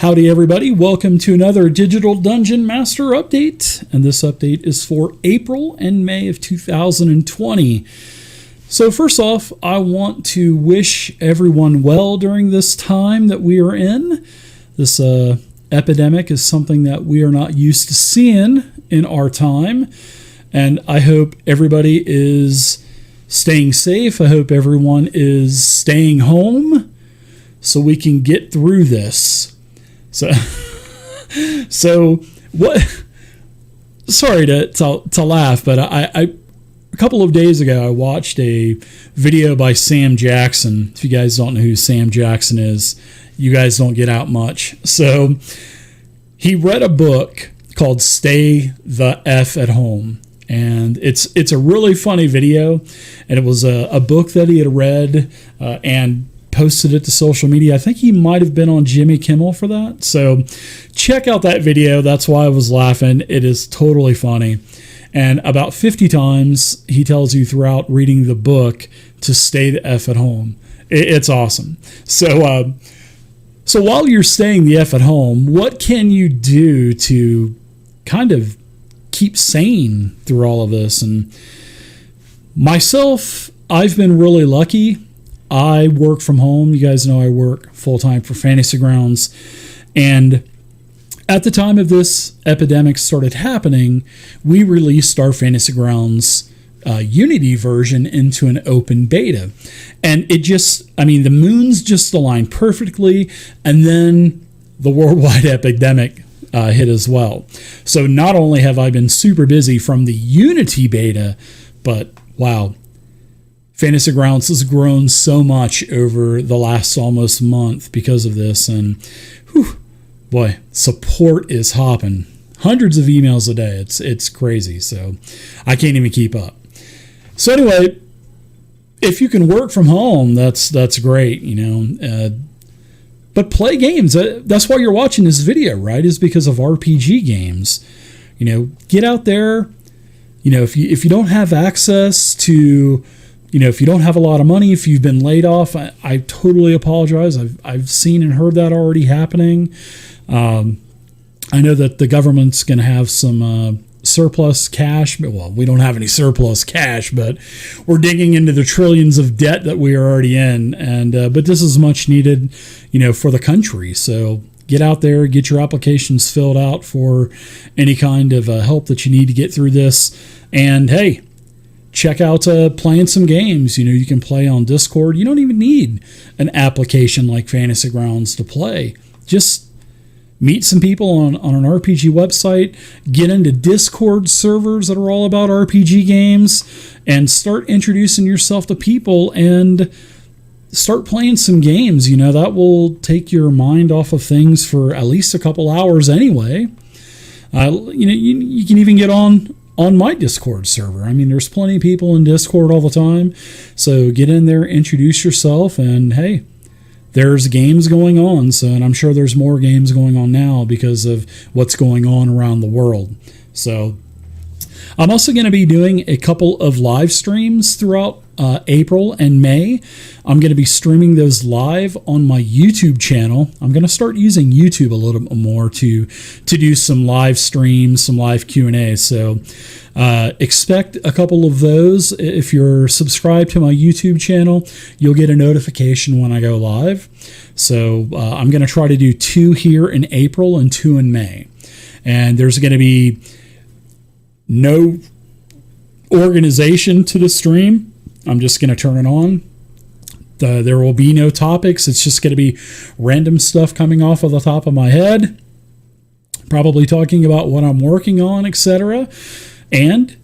Howdy everybody, welcome to another Digital Dungeon Master update, and this update is for April and May of 2020. So first off, I want to wish everyone well during this time that we are in. This epidemic is something that we are not used to seeing in our time, and I hope everybody is staying safe. I hope everyone is staying home so we can get through this. So what? Sorry to laugh, but I a couple of days ago I watched a video by Sam Jackson. If you guys don't know who Sam Jackson is, you guys don't get out much. So he read a book called "Stay the F at Home," and it's a really funny video. And it was a book that he had read and posted it to social media. I think he might have been on Jimmy Kimmel for that. So check out that video. That's why I was laughing. It is totally funny. And about 50 times he tells you throughout reading the book to stay the F at home. It's awesome. So while you're staying the F at home, what can you do to kind of keep sane through all of this? And myself, I've been really lucky. I work from home. You guys know I work full-time for Fantasy Grounds. And at the time of this epidemic started happening, we released our Fantasy Grounds Unity version into an open beta. And the moons just aligned perfectly. And then the worldwide epidemic hit as well. So not only have I been super busy from the Unity beta, but wow, Fantasy Grounds has grown so much over the last almost month because of this, and boy, support is hopping. Hundreds of emails a day. It's crazy, so I can't even keep up. So anyway, if you can work from home, that's great, but play games. That's why you're watching this video, right? Is because of RPG games. Get out there. If you don't have access to, if you don't have a lot of money, if you've been laid off, I totally apologize. I've seen and heard that already happening. I know that the government's going to have some surplus cash. Well, we don't have any surplus cash, but we're digging into the trillions of debt that we are already in. And but this is much needed, for the country. So get out there, get your applications filled out for any kind of help that you need to get through this. And hey, check out playing some games. You can play on Discord. You don't even need an application like Fantasy Grounds to play. Just meet some people on an RPG website, get into Discord servers that are all about RPG games, and start introducing yourself to people and start playing some games. That will take your mind off of things for at least a couple hours anyway. You can even get on my Discord server. There's plenty of people in Discord all the time. So get in there, introduce yourself, and hey, there's games going on. And I'm sure there's more games going on now because of what's going on around the world. So I'm also going to be doing a couple of live streams throughout April and May. I'm going to be streaming those live on my YouTube channel. I'm going to start using YouTube a little bit more to do some live streams, some live Q&A. So expect a couple of those. If you're subscribed to my YouTube channel, you'll get a notification when I go live. So I'm going to try to do 2 here in April and 2 in May. And there's going to be no organization to the stream. I'm just going to turn it on. There will be no topics. It's just going to be random stuff coming off of the top of my head, probably talking about what I'm working on, etc. And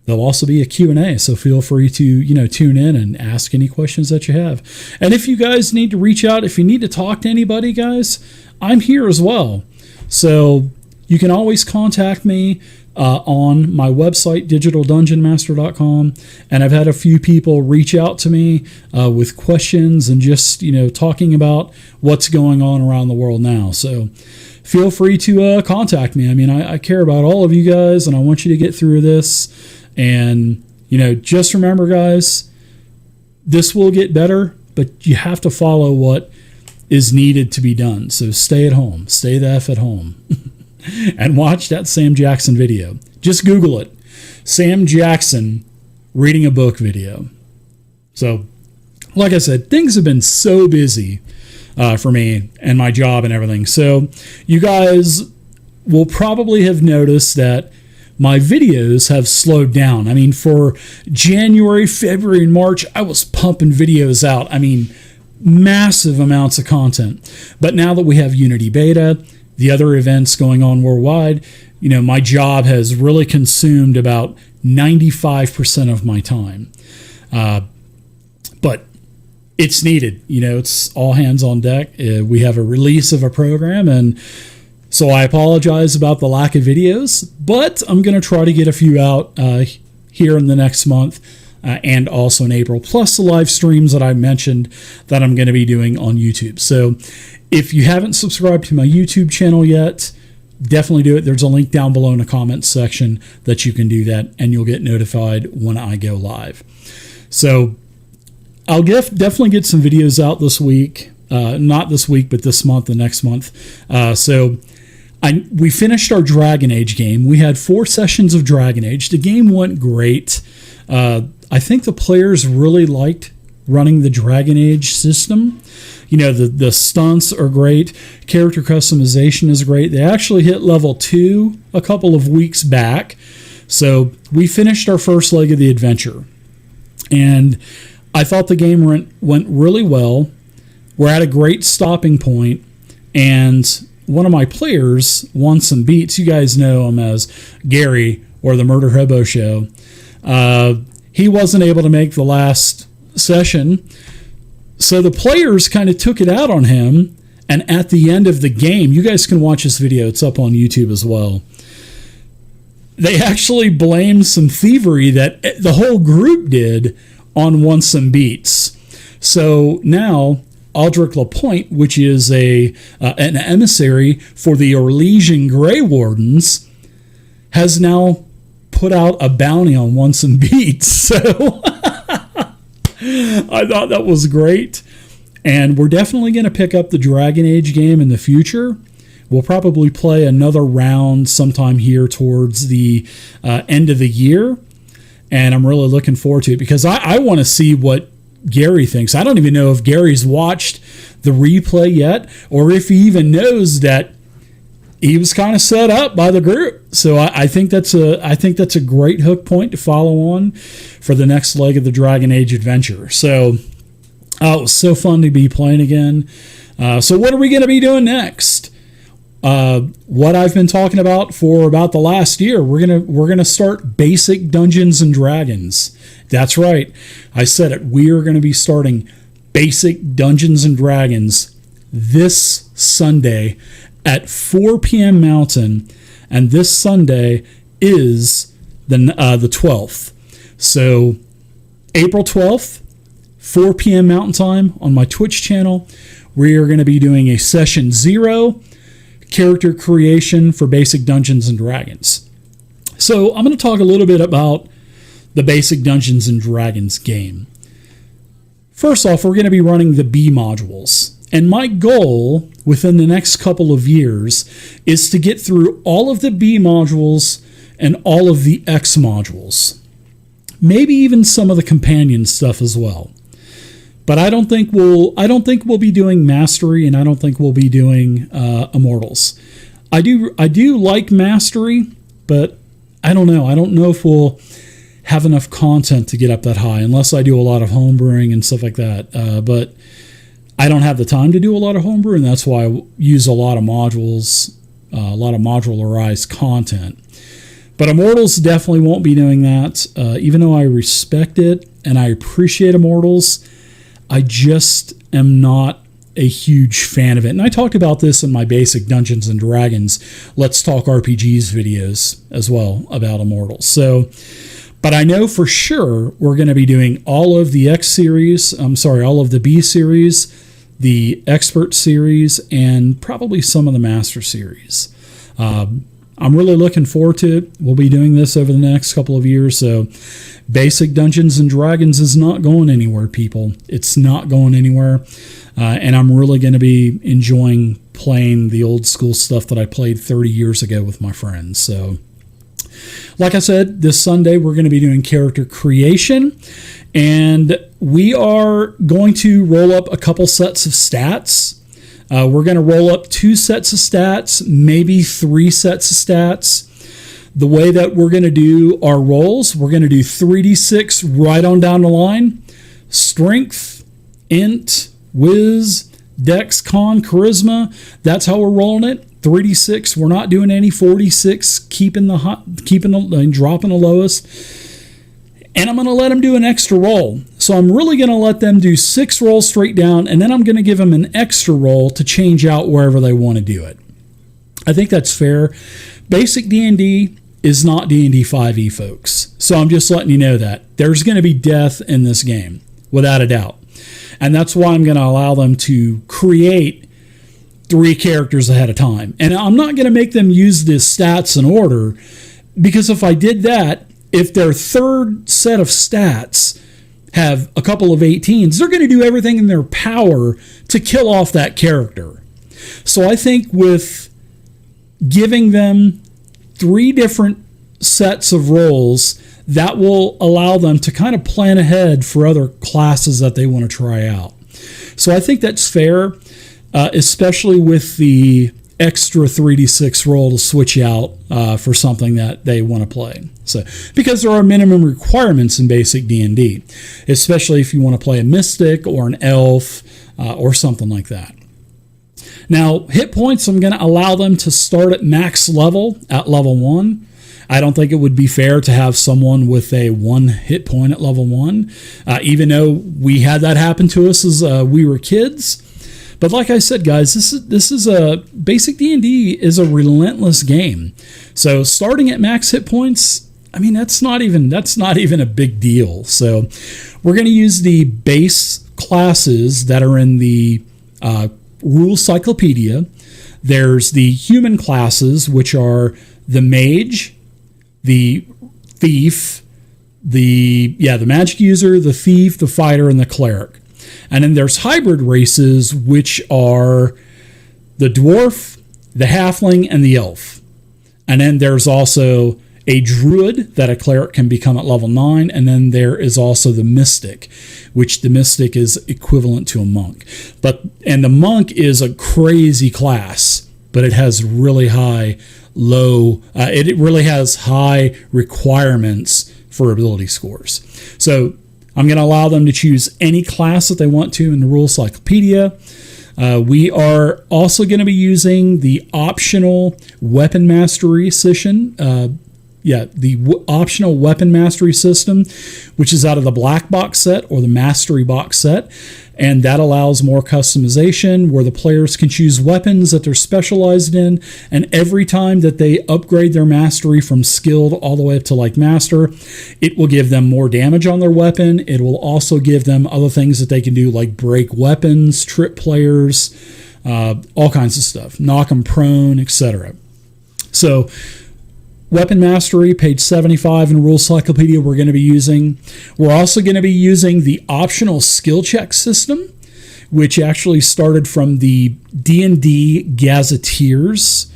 there'll also be a Q&A, so feel free to tune in and ask any questions that you have. And if you guys need to reach out, if you need to talk to anybody, guys, I'm here as well. So you can always contact me on my website, digitaldungeonmaster.com, and I've had a few people reach out to me with questions and just talking about what's going on around the world now. So feel free to contact me. I care about all of you guys, and I want you to get through this. And just remember, guys, this will get better, but you have to follow what is needed to be done. So stay at home. Stay the F at home. And watch that Sam Jackson video. Just Google it. Sam Jackson reading a book video. So, like I said, things have been so busy for me and my job and everything. So you guys will probably have noticed that my videos have slowed down. I mean, for January, February, and March, I was pumping videos out. I mean, massive amounts of content. But now that we have Unity Beta, the other events going on worldwide, my job has really consumed about 95% of my time. But it's needed. It's all hands on deck. We have a release of a program, and so I apologize about the lack of videos, but I'm going to try to get a few out here in the next month and also in April, plus the live streams that I mentioned that I'm going to be doing on YouTube. So if you haven't subscribed to my YouTube channel yet, definitely do it. There's a link down below in the comments section that you can do that, and you'll get notified when I go live. So I'll definitely get some videos out this week. Not this week, but this month, the next month. We finished our Dragon Age game. We had 4 sessions of Dragon Age. The game went great. I think the players really liked running the Dragon Age system. The stunts are great. Character customization is great. They actually hit level 2 a couple of weeks back. So we finished our first leg of the adventure. And I thought the game went really well. We're at a great stopping point. And one of my players won some beats. You guys know him as Gary, or the Murder Hobo Show. He wasn't able to make the last session. So the players kind of took it out on him, and at the end of the game, you guys can watch this video, it's up on YouTube as well, they actually blamed some thievery that the whole group did on Won Some Beats. So now Aldrich Lapointe, which is an emissary for the Orlesian Grey Wardens, has now put out a bounty on Won Some Beats. So I thought that was great. And we're definitely going to pick up the Dragon Age game in the future. We'll probably play another round sometime here towards the end of the year. And I'm really looking forward to it because I want to see what Gary thinks. I don't even know if Gary's watched the replay yet, or if he even knows that he was kind of set up by the group. So I think that's a great hook point to follow on for the next leg of the Dragon Age adventure. So it was so fun to be playing again. So what are we going to be doing next? What I've been talking about for about the last year, we're gonna start basic Dungeons and Dragons. That's right, I said it. We are going to be starting basic Dungeons and Dragons this Sunday at 4 p.m. Mountain, and this Sunday is the 12th. So April 12th, 4 p.m. Mountain Time on my Twitch channel, we are going to be doing a session 0. Character creation for basic Dungeons and Dragons. So I'm going to talk a little bit about the basic Dungeons and Dragons game. First off, we're going to be running the B modules. And my goal within the next couple of years is to get through all of the B modules and all of the X modules. Maybe even some of the companion stuff as well. But I don't think we'll be doing Mastery, and I don't think we'll be doing Immortals. I do like Mastery, but I don't know. I don't know if we'll have enough content to get up that high, unless I do a lot of homebrewing and stuff like that. But I don't have the time to do a lot of homebrew, and that's why I use a lot of modules, a lot of modularized content. But Immortals definitely won't be doing that, even though I respect it and I appreciate Immortals. I just am not a huge fan of it. And I talked about this in my basic Dungeons and Dragons Let's Talk RPGs videos as well about Immortals. So, but I know for sure we're going to be doing all of the all of the B series, the Expert series, and probably some of the Master series. I'm I'm really looking forward to it. We'll be doing this over the next couple of years. So basic Dungeons and Dragons is not going anywhere, people. It's not going anywhere. And I'm really going to be enjoying playing the old school stuff that I played 30 years ago with my friends. So like I said, this Sunday we're going to be doing character creation, and we are going to roll up a couple sets of stats. We're going to roll up 2 sets of stats, maybe 3 sets of stats. The way that we're going to do our rolls, we're going to do 3d6 right on down the line. Strength, int, whiz, dex, con, charisma. That's how we're rolling it. 3d6. We're not doing any 46, keeping the dropping the lowest. And I'm going to let them do an extra roll. So I'm really going to let them do 6 rolls straight down, and then I'm going to give them an extra roll to change out wherever they want to do it. I think that's fair. Basic D&D is not D&D 5e, folks. So I'm just letting you know that. There's going to be death in this game, without a doubt. And that's why I'm going to allow them to create 3 characters ahead of time. And I'm not going to make them use the stats in order, because if I did that, if their third set of stats have a couple of 18s, they're going to do everything in their power to kill off that character. So I think with giving them 3 different sets of rolls, that will allow them to kind of plan ahead for other classes that they want to try out. So I think that's fair, especially with the extra 3d6 roll to switch out for something that they want to play. So, because there are minimum requirements in basic D&D, especially if you want to play a mystic or an elf or something like that. Now, hit points, I'm going to allow them to start at max level at level 1. I don't think it would be fair to have someone with a 1 hit point at level 1, even though we had that happen to us as we were kids. But like I said, guys, this is a basic D&D is a relentless game. So starting at max hit points, I mean, that's not even a big deal. So we're going to use the base classes that are in the rule cyclopedia. There's the human classes, which are the mage, the thief, the magic user, the thief, the fighter, and the cleric. And then there's hybrid races, which are the dwarf, the halfling, and the elf. And then there's also a druid that a cleric can become at level 9. And then there is also the mystic, which the mystic is equivalent to a monk. And the monk is a crazy class, but it has really high requirements for ability scores. So I'm going to allow them to choose any class that they want to in the Rules Cyclopedia. We are also going to be using the optional weapon mastery system. Optional weapon mastery system, which is out of the black box set or the mastery box set. And that allows more customization where the players can choose weapons that they're specialized in. And every time that they upgrade their mastery from skilled all the way up to like master, it will give them more damage on their weapon. It will also give them other things that they can do, like break weapons, trip players, all kinds of stuff, knock them prone, etc. So weapon mastery, page 75 in the Rules Cyclopedia, we're going to be using. We're also going to be using the optional skill check system, which actually started from the D&D Gazetteers.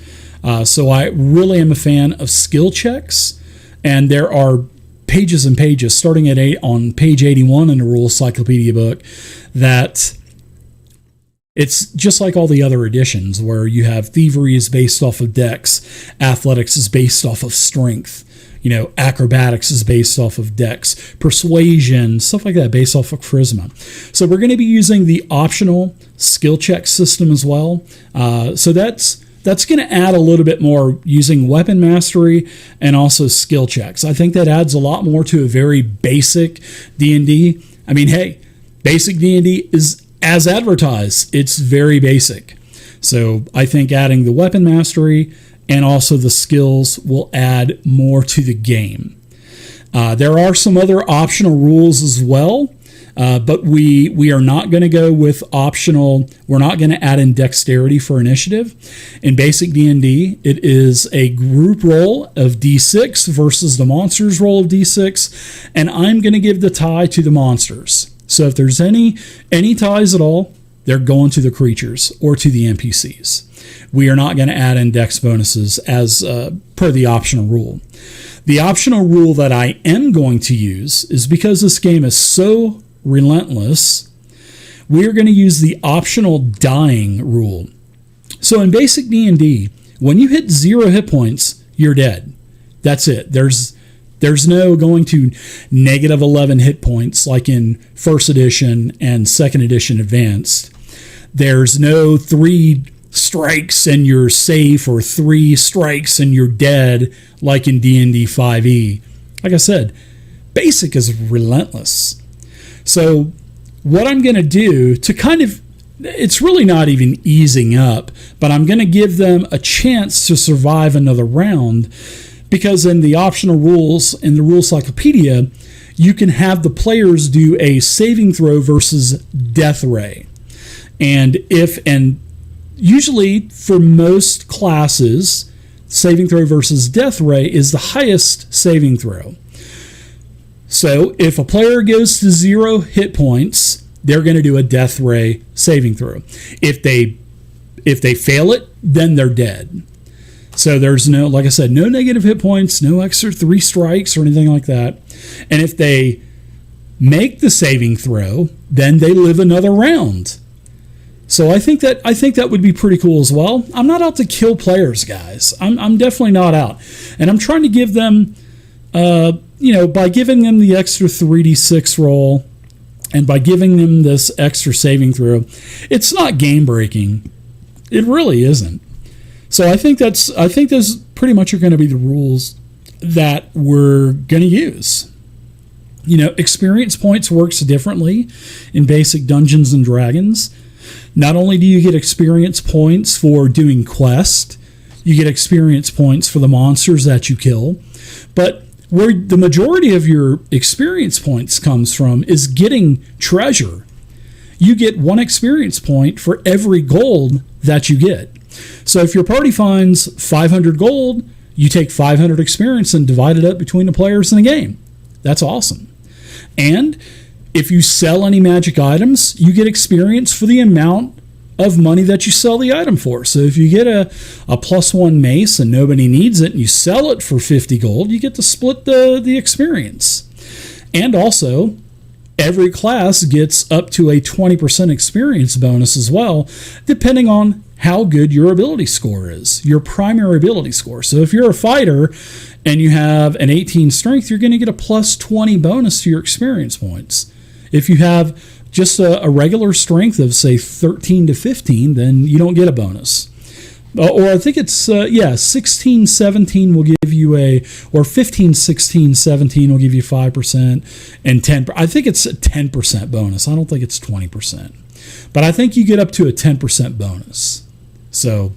So I really am a fan of skill checks, and there are pages and pages, starting at on page 81 in the Rules Cyclopedia book, that it's just like all the other editions where you have thievery is based off of dex, athletics is based off of strength, acrobatics is based off of dex, persuasion, stuff like that based off of charisma. So we're going to be using the optional skill check system as well. So that's going to add a little bit more using weapon mastery and also skill checks. I think that adds a lot more to a very basic D&D. I mean, hey, basic D&D is as advertised, it's very basic. So I think adding the weapon mastery and also the skills will add more to the game. There are some other optional rules as well. But we are not going to go with optional. We're not going to add in dexterity for initiative. In basic D&D, it is a group roll of D6 versus the monsters roll of D6, and I'm going to give the tie to the monsters. So if there's any ties at all, they're going to the creatures or to the NPCs. We are not going to add in dex bonuses as per the optional rule. The optional rule that I am going to use is because this game is so relentless, we're going to use the optional dying rule. So in basic D&D, when you hit 0 hit points, you're dead. That's it. There's no going to negative 11 hit points like in first edition and second edition advanced. There's no 3 strikes and you're safe or 3 strikes and you're dead like in D&D 5e. Like I said, basic is relentless. So what I'm going to do to kind of, it's really not even easing up, but I'm going to give them a chance to survive another round. Because in the optional rules, in the rule cyclopedia, you can have the players do a saving throw versus death ray. And usually for most classes, saving throw versus death ray is the highest saving throw. So if a player goes to 0 hit points, they're going to do a death ray saving throw. If they fail it, then they're dead. So there's no, like I said, no negative hit points, no extra 3 strikes or anything like that. And if they make the saving throw, then they live another round. So I think that would be pretty cool as well. I'm not out to kill players, guys. I'm definitely not out. And I'm trying to give them, by giving them the extra 3d6 roll and by giving them this extra saving throw, it's not game breaking. It really isn't. So I think those pretty much are going to be the rules that we're going to use. Experience points works differently in basic Dungeons and Dragons. Not only do you get experience points for doing quests, you get experience points for the monsters that you kill, but where the majority of your experience points comes from is getting treasure. You get 1 experience point for every gold that you get. So if your party finds 500 gold, you take 500 experience and divide it up between the players in the game. That's awesome. And if you sell any magic items, you get experience for the amount of money that you sell the item for. So if you get a +1 mace and nobody needs it and you sell it for 50 gold, you get to split the experience. And also, every class gets up to a 20% experience bonus as well, depending on how good your ability score is, your primary ability score. So if you're a fighter and you have an 18 strength, you're going to get a +20 bonus to your experience points. If you have just a regular strength of, say, 13 to 15, then you don't get a bonus. Or I think it's, 16, 17 will give you or 15, 16, 17 will give you 5%, and 10, I think it's a 10% bonus. I don't think it's 20%. But I think you get up to a 10% bonus. So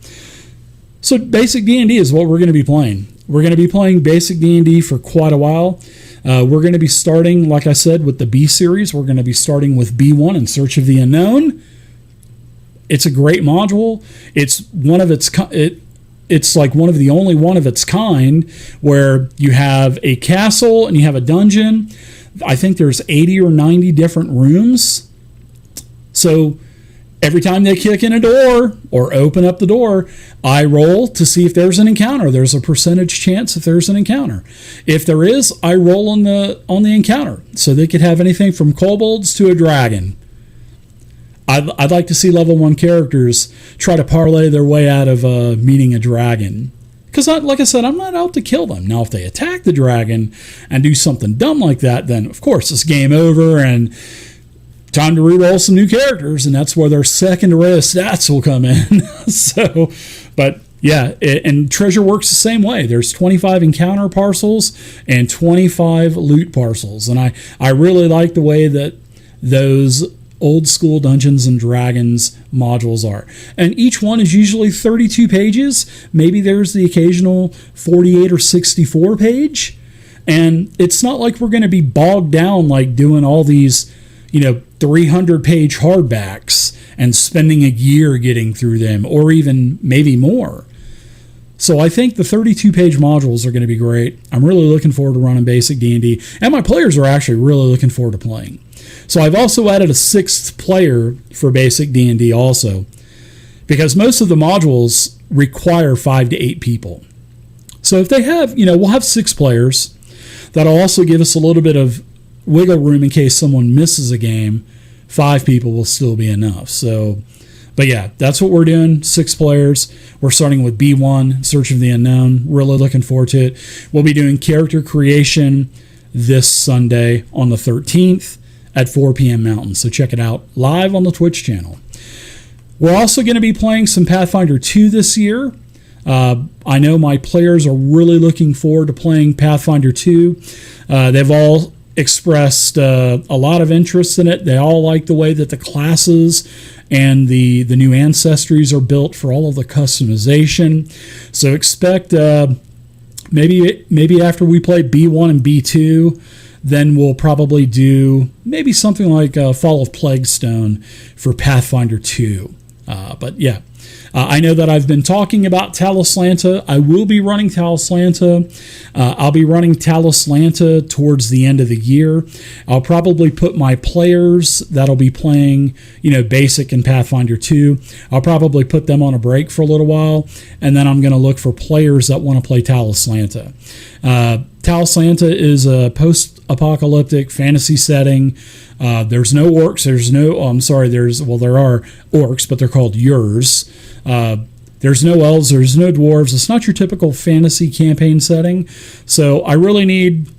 basic D&D is what we're going to be playing. We're going to be playing basic D&D for quite a while. We're going to be starting, like I said, with the B series. We're going to be starting with B1 in Search of the Unknown. It's a great module. It's it's like one of the only one of its kind where you have a castle and you have a dungeon. I think there's 80 or 90 different rooms. So every time they kick in a door or open up the door, I roll to see if there's an encounter. There's a percentage chance if there's an encounter. If there is, I roll on the encounter. So they could have anything from kobolds to a dragon. I'd like to see level 1 characters try to parlay their way out of meeting a dragon. Because, like I said, I'm not out to kill them. Now, if they attack the dragon and do something dumb like that, then, of course, it's game over and time to reroll some new characters, and that's where their second array of stats will come in. But yeah, and treasure works the same way. There's 25 encounter parcels and 25 loot parcels, and I really like the way that those old school Dungeons and Dragons modules are. And each one is usually 32 pages. Maybe there's the occasional 48 or 64 page. And it's not like we're going to be bogged down like doing all these 300-page hardbacks and spending a year getting through them, or even maybe more. So I think the 32-page modules are going to be great. I'm really looking forward to running basic D&D, and my players are actually really looking forward to playing. So I've also added a 6th player for basic D&D also, because most of the modules require 5 to 8 people. So if they have, we'll have 6 players. That'll also give us a little bit of wiggle room in case someone misses a game. 5 people will still be enough. So, but yeah, that's what we're doing. 6 players. We're starting with B1, Search of the Unknown. Really looking forward to it. We'll be doing character creation this Sunday on the 13th at 4 p.m. Mountain. So check it out live on the Twitch channel. We're also going to be playing some Pathfinder 2 this year. I know my players are really looking forward to playing Pathfinder 2. They've all expressed a lot of interest in it. They all like the way that the classes and the new ancestries are built for all of the customization. So expect maybe after we play B1 and B2, then we'll probably do maybe something like Fall of Plaguestone for Pathfinder 2. But yeah, I know that I've been talking about Talislanta. I will be running Talislanta. I'll be running Talislanta towards the end of the year. I'll probably put my players that'll be playing, basic and Pathfinder 2. I'll probably put them on a break for a little while, and then I'm going to look for players that want to play Talislanta. Talislanta is a post-apocalyptic fantasy setting. There's no orcs. There are orcs, but they're called Yurs. There's no elves. There's no dwarves. It's not your typical fantasy campaign setting. So I really need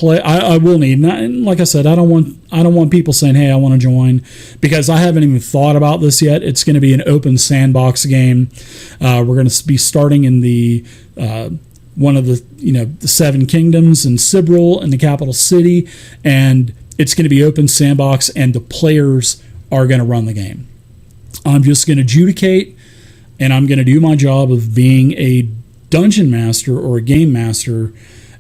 I will need. Like I said, I don't want people saying, "Hey, I want to join," because I haven't even thought about this yet. It's going to be an open sandbox game. We're going to be starting in the one of the 7 kingdoms in Sibril in the capital city, and it's going to be open sandbox, and the players are going to run the game. I'm just going to adjudicate, and I'm going to do my job of being a dungeon master or a game master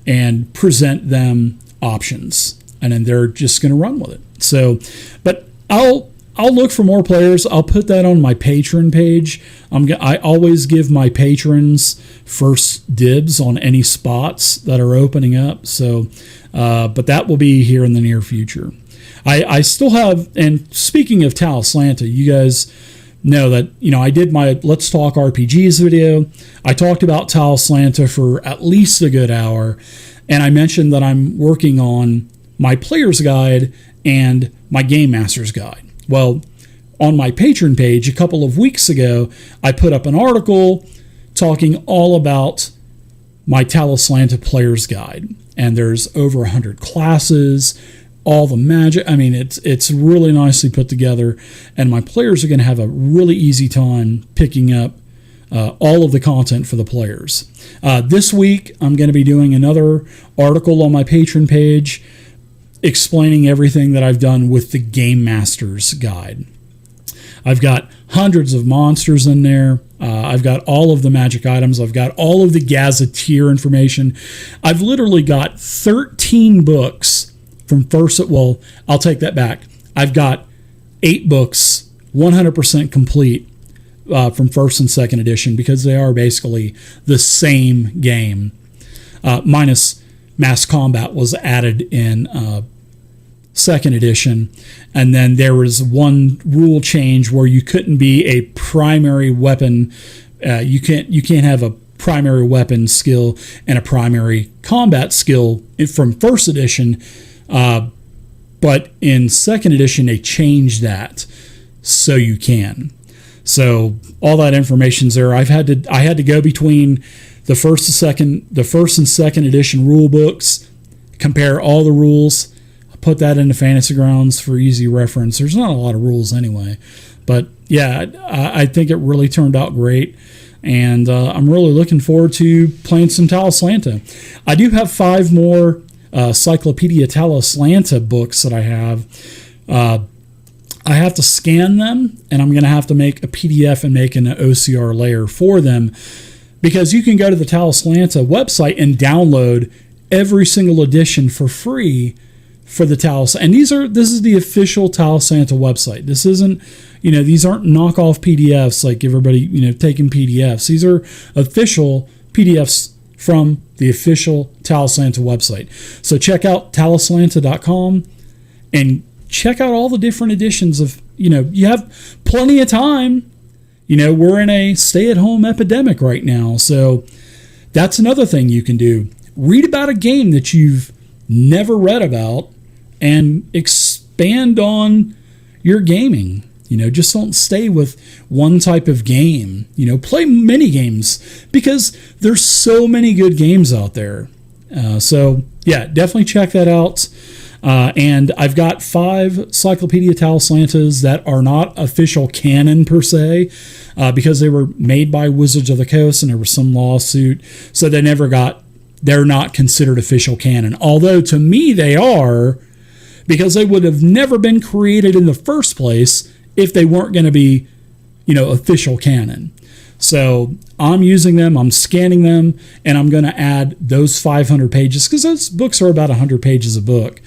and present them options, and then they're just going to run with it. So, but I'll look for more players. I'll put that on my patron page. I always give my patrons first dibs on any spots that are opening up. So, but that will be here in the near future. I still have, and speaking of Talislanta, you guys know that, I did my Let's Talk RPGs video. I talked about Talislanta for at least a good hour, and I mentioned that I'm working on my player's guide and my game master's guide. Well, on my patron page a couple of weeks ago, I put up an article talking all about my Talislanta player's guide, and there's over 100 classes, all the magic. I mean, it's really nicely put together, and my players are going to have a really easy time picking up all of the content for the players. This week, I'm going to be doing another article on my patron page explaining everything that I've done with the Game Master's Guide. I've got hundreds of monsters in there. I've got all of the magic items. I've got all of the gazetteer information. I've literally got 13 books from first. Well, I'll take that back. I've got 8 books, 100% complete from first and second edition, because they are basically the same game, minus mass combat was added in second edition, and then there was one rule change where you couldn't be a primary weapon. You can't have a primary weapon skill and a primary combat skill from first edition, but in second edition they changed that so you can. So all that information's there. I had to go between the first and second edition rule books, compare all the rules, put that into Fantasy Grounds for easy reference. There's not a lot of rules anyway, but yeah, I think it really turned out great, and I'm really looking forward to playing some Talislanta. I do have 5 more Cyclopedia Talislanta books that I have. I have to scan them, and I'm going to have to make a PDF and make an OCR layer for them, because you can go to the Talislanta website and download every single edition for free for the and this is the official Talislanta website. This isn't, these aren't knockoff PDFs like everybody, taking PDFs. These are official PDFs from the official Talislanta website. So check out talislanta.com and check out all the different editions of, you have plenty of time. We're in a stay-at-home epidemic right now. So that's another thing you can do. Read about a game that you've never read about and expand on your gaming. Just don't stay with one type of game. Play many games because there's so many good games out there. So yeah, definitely check that out. And I've got 5 Cyclopedia Talislantas that are not official canon per se, because they were made by Wizards of the Coast and there was some lawsuit. So they're not considered official canon. Although to me they are, because they would have never been created in the first place if they weren't going to be, official canon. So I'm using them, I'm scanning them, and I'm going to add those 500 pages because those books are about 100 pages a book.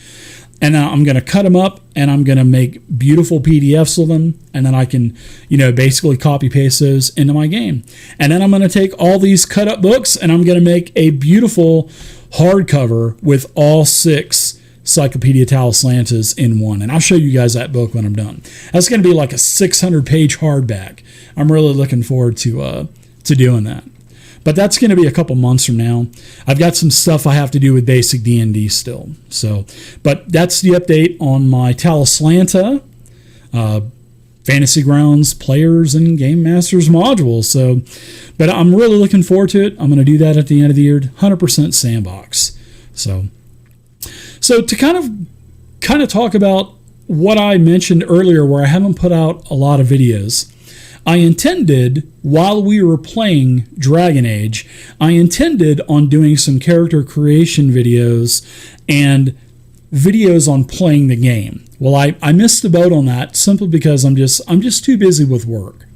And then I'm going to cut them up and I'm going to make beautiful PDFs of them. And then I can, basically copy paste those into my game. And then I'm going to take all these cut up books and I'm going to make a beautiful hardcover with all 6 Cyclopedia Talislantas in one. And I'll show you guys that book when I'm done. That's going to be like a 600-page hardback. I'm really looking forward to doing that. But that's going to be a couple months from now. I've got some stuff I have to do with basic D&D still. So, but that's the update on my Talislanta Fantasy Grounds Players and Game Masters module. So, but I'm really looking forward to it. I'm going to do that at the end of the year, 100% sandbox. So to kind of talk about what I mentioned earlier, where I haven't put out a lot of videos. I intended, while we were playing Dragon Age, I intended on doing some character creation videos and videos on playing the game. Well, I missed the boat on that simply because I'm just too busy with work.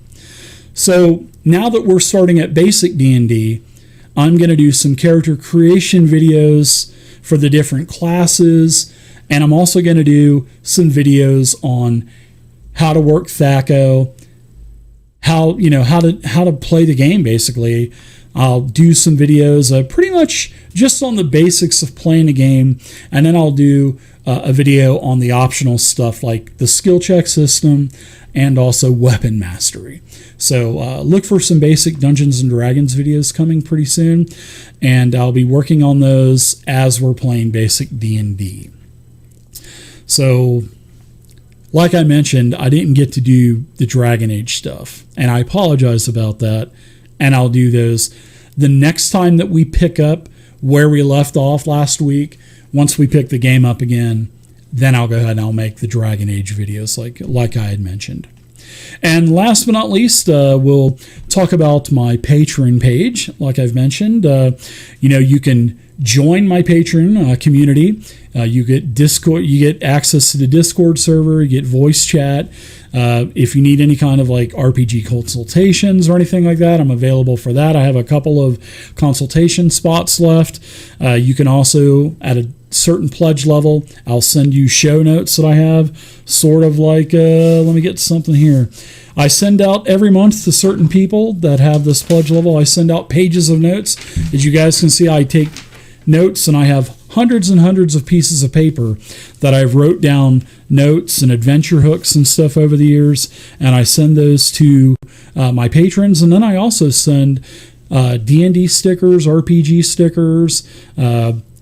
So now that we're starting at basic D&D, I'm going to do some character creation videos for the different classes, and I'm also going to do some videos on how to work THAC0, how to play the game. Basically, I'll do some videos pretty much just on the basics of playing the game, and then I'll do a video on the optional stuff like the skill check system and also weapon mastery. So look for some basic Dungeons and Dragons videos coming pretty soon, and I'll be working on those as we're playing basic D&D. So like I mentioned, I didn't get to do the Dragon Age stuff, and I apologize about that, and I'll do those the next time that we pick up where we left off last week. Once we pick the game up again, then I'll go ahead and I'll make the Dragon Age videos like I had mentioned. And last but not least, we'll talk about my Patreon page. Like I've mentioned, you can join my Patreon community. You get Discord, you get access to the Discord server, you get voice chat. If you need any kind of like RPG consultations or anything like that, I'm available for that. I have a couple of consultation spots left. You can also, at a certain pledge level, I'll send you show notes that I have, sort of like, let me get something here. I send out every month to certain people that have this pledge level. I send out pages of notes. As you guys can see, I take notes, and I have hundreds and hundreds of pieces of paper that I've wrote down notes and adventure hooks and stuff over the years, and I send those to my patrons. And then I also send D&D stickers, RPG stickers,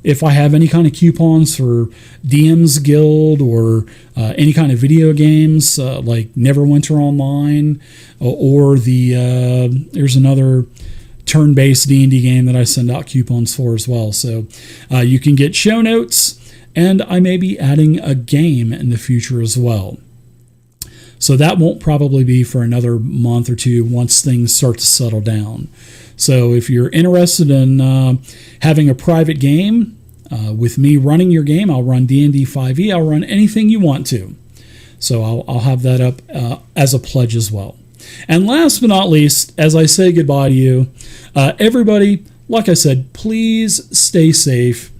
if I have any kind of coupons for DM's Guild or any kind of video games like Neverwinter Online, or there's another turn-based D&D game that I send out coupons for as well. So you can get show notes, and I may be adding a game in the future as well. So that won't probably be for another month or two once things start to settle down. So if you're interested in having a private game with me running your game, I'll run D&D 5e. I'll run anything you want to. So I'll have that up as a pledge as well. And last but not least, as I say goodbye to you, everybody, like I said, please stay safe.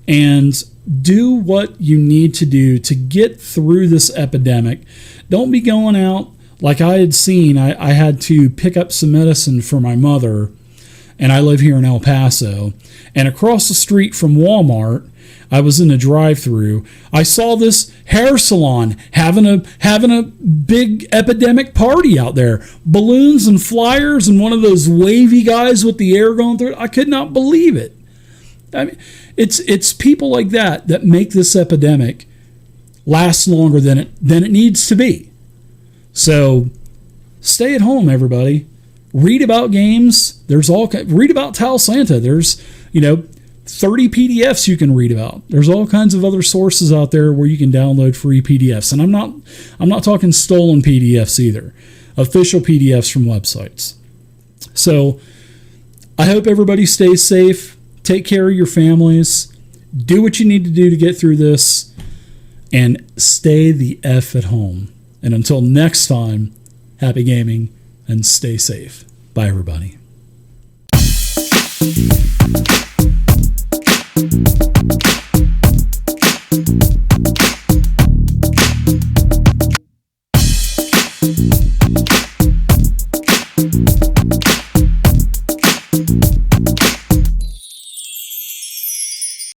And do what you need to do to get through this epidemic. Don't be going out like I had seen. I had to pick up some medicine for my mother, and I live here in El Paso. And across the street from Walmart, I was in a drive-thru. I saw this hair salon having a big epidemic party out there. Balloons and flyers and one of those wavy guys with the air going through it. I could not believe it. I mean, it's people like that make this epidemic last longer than it needs to be. So stay at home, everybody. Read about games. Read about Talislanta. There's 30 PDFs you can read about. There's all kinds of other sources out there where you can download free PDFs. And I'm not talking stolen PDFs either. Official PDFs from websites. So I hope everybody stays safe. Take care of your families. Do what you need to do to get through this. And stay the F at home. And until next time, happy gaming and stay safe. Bye, everybody.